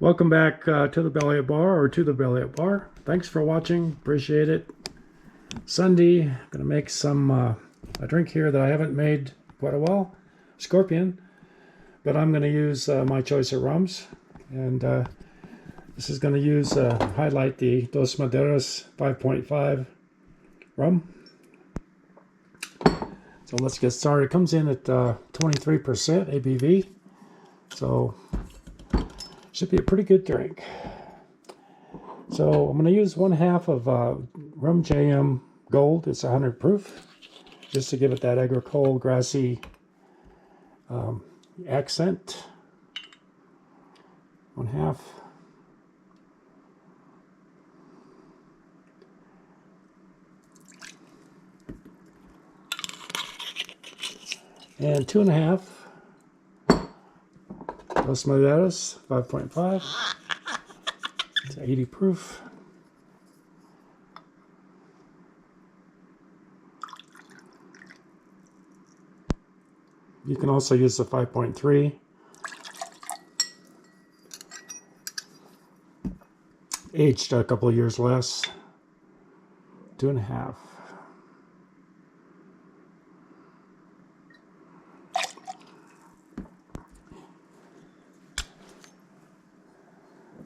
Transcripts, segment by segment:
Welcome back to the Belly Up Bar, or to the Belly Up Bar. Thanks for watching. Appreciate it. Sunday, I'm going to make some a drink here that I haven't made quite a while. Scorpion. But I'm going to use my choice of rums. And this is going to use highlight the Dos Maderas 5.5 rum. So let's get started. It comes in at 23% ABV. So should be a pretty good drink. So I'm going to use 1/2 of rum J.M Gold. It's 100 proof, just to give it that agricole, grassy accent. 1/2. And 2.5 Dos Maderas 5.5. It's 80 proof. You can also use the 5.3. Aged a couple of years less. 2.5.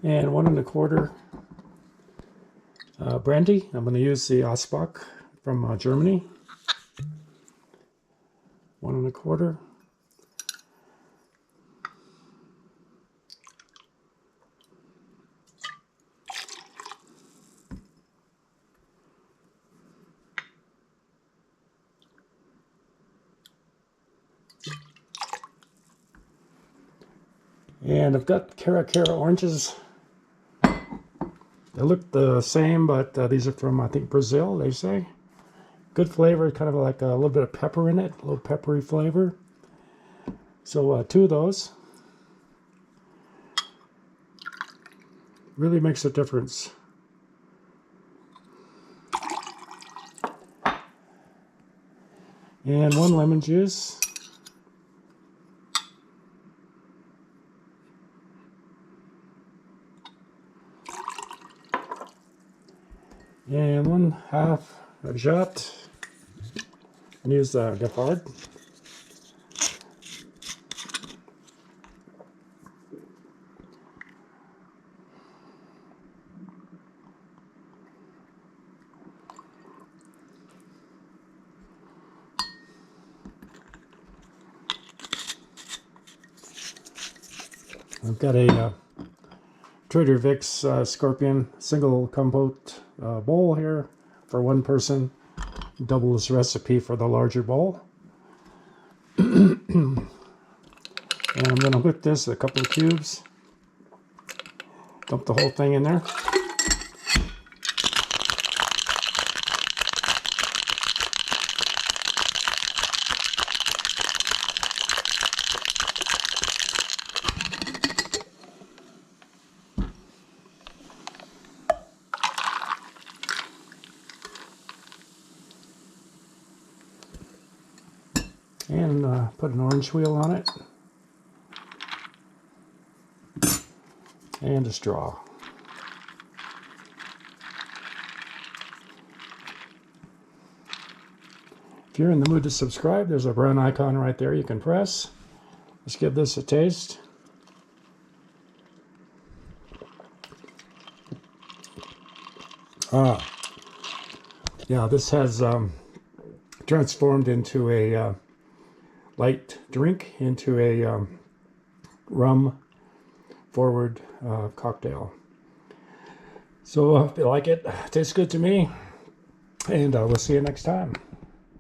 And 1.25 brandy. I'm going to use the Asbach from Germany. 1.25. And I've got Cara Cara oranges. They look the same, but these are from, I think, Brazil, they say. Good flavor, kind of like a little bit of pepper in it, a little peppery flavor. So 2 of those. Really makes a difference. And 1 lemon juice. And 1/2 orgeat. And use Giffard. I've got a Trader Vic's Scorpion single compote bowl here for 1 person. Double this recipe for the larger bowl. And I'm going to whip this a couple of cubes. Dump the whole thing in there. And put an orange wheel on it. And a straw. If you're in the mood to subscribe, there's a brown icon right there you can press. Let's give this a taste. Yeah, this has transformed into a light drink, into a rum forward cocktail. So if you like it, tastes good to me, and we'll see you next time.